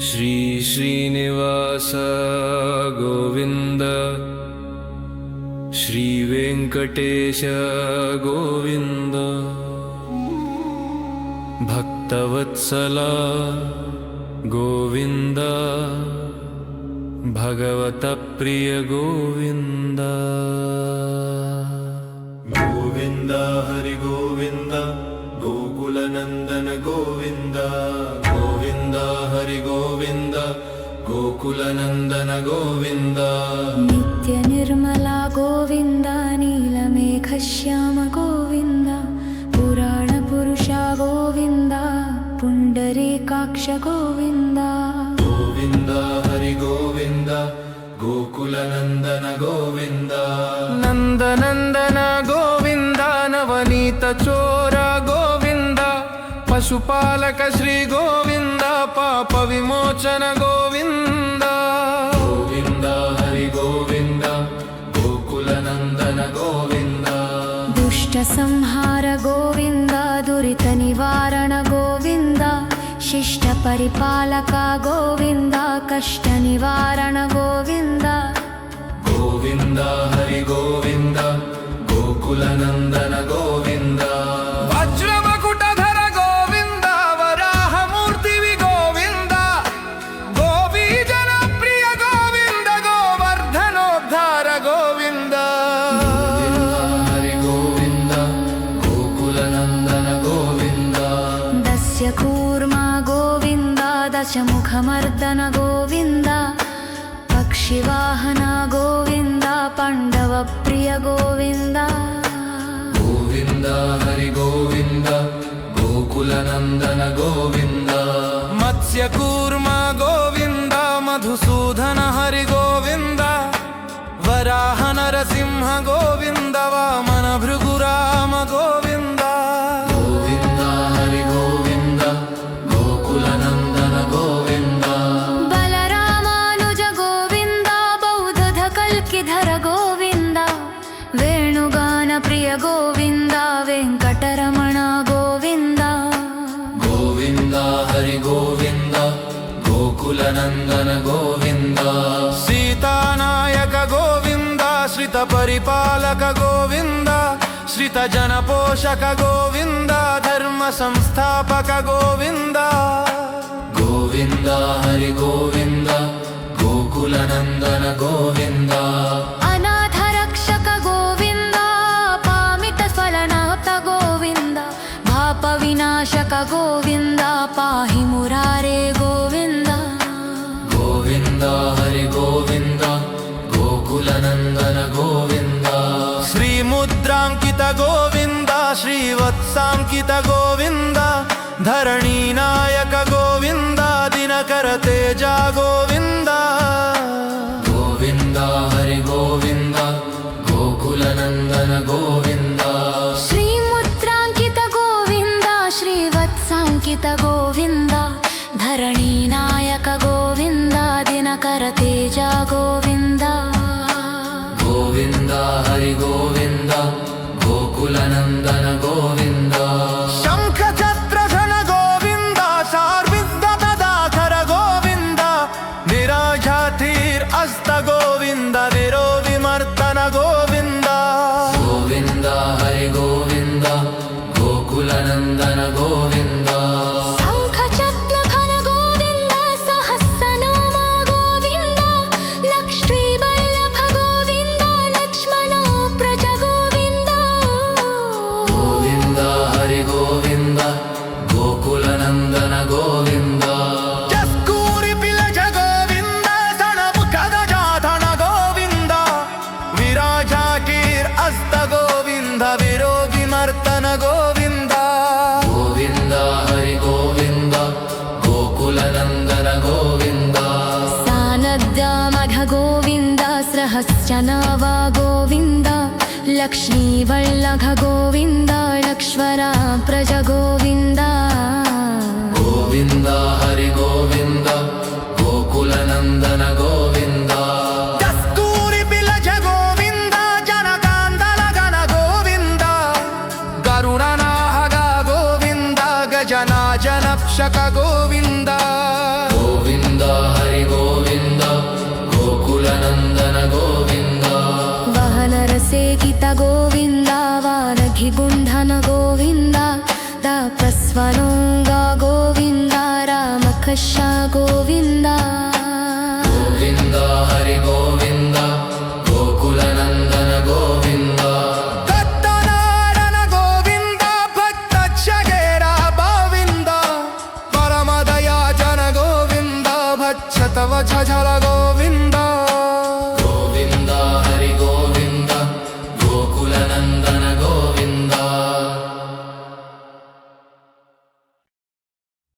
श्री श्रीनिवास गोविंद श्री वेंकटेश गोविंद भक्तवत्सला गोविंद भगवत प्रिय गोविंद गोविंद हरि गोविंद गोकुलनंदन गोविंद गोविंद हरि गोविंद गोकुलनंदन गोविंद नित्य निर्मला गोविंद नीलमेघश्याम गोविंद पुराण पुरुषा गोविंद पुंडरीकाक्ष गोविंद गोविंद हरि गोविंद गोकुलनंदन गोविंद नंदनंदन गोविंद नवनीत चोर गोविंद पशुपालक श्री गोविंद पाप विमोचन गोविंद गोविंद हरि गोविंद गोकुलनंदन गोविंद दुष्ट संहार गोविंद दुरित निवारण गोविंद शिष्ट परिपालक गोविंद कष्ट निवारण गोविंद गोविंद हरि गोविंद गोकुलनंदन गोविंद वज्रमकुटधर गोविंद वराहमूर्ति गोविंद गोपीजन प्रिय गोविंद गोवर्धनोद्धार गोविंद हरि गोविंद गोकुलनंदन गोविंद दस्य कूर्मा गोविंद दशमुखमर्दन गोविंद पक्षिवाहन गोविंद पाण्डव प्रिय गोविंद गोविंद हरि गोविंद गोकुलनंदन गोविंद मत्स्यकूर्म गोविंद मधुसूदन हरि गोविंद वराह नरसिंह गोविंद वामन भृगुराम गोविंद गोविंद हरि गोविंद गोकुलनंदन गोविंद बलरामानुज गोविंद बौद्ध कल्किधर गोविंद वेणुगान प्रिय गोविंद वेंकटरमण गोविंद गोविंद हरि गोविंद गोकुलनंदन गोविंद सीतानायक गोविंद श्रित परिपालक गोविंद श्रित जन पोषक गोविंद धर्म संस्थापक गोविंद गोविंद हरि गोविंद गोकुलनंदन गोविंद अनाथ रक्षक गोविंद पामित फलनाप्त गोविंद पाप विनाशक गोविंद पाहि मुरारे गोविंद गोविंद हरि गोविंद गोकुलनंदन गोविंद श्रीमुद्रांकित गोविंद श्रीवत्सांकित गोविंद धरणीनायक गोविंद दिनकर तेजा गोविंद गोविंद हरि गोविंद गोकुलनंदन गोविंद श्रीमुद्रांकित गोविंद श्रीवत्सांकित गोविंद धरणीनायक गोविंद दिनकर तेजा गोविंद गोविंद हरि गोविंद गोकुलनंदन गोविंद शंख छत्रधर गोविंद सार्विद्वतदाखर गोविंद विराजाधीर अस्त गोविंद विरो विमर्दन गोविंद गोविंद हरि गोविंद गोकुलनंदन गोविंद शंख चक्रधर गोविंद सहस्रनाम गोविंद लक्ष्मी वल्लभ गोविंद लक्ष्मण प्रज गोविंद गोविंद हरि गोविंद गोकुलनंदन गोविंद जस्कूरि पिलज गोविंद सणमुखद जाधन गोविंद विराजाकीर अस्त गोविंद विरो विमर्दन गोविंद गोविंद हरि गोविंद गोकुलनंदन गोविंद सानद्य मघ गोविंद सहस्रनाम गोविंद लक्ष्मी वल्लभ गोविंद लक्ष्मण प्रज गोविंद गोविंद हरि गोविंद गोकुलनंदन गोविंद कस्तूरि पिलज गोविंद जनकांदल गण गोविंद गरुडनाहग गोविंद गजनाजनक्षक गोविंद गोविंद గోవింద దాపస్వనంగా గోవింద రామకష గోవింద గోవింద హరి గోవింద గోకులనందన గోవింద దత్తనారాయణ గోవింద భక్త క్షగేర గోవింద పరమదయాజన గోవింద భచ్చతవ ఝల గోవింద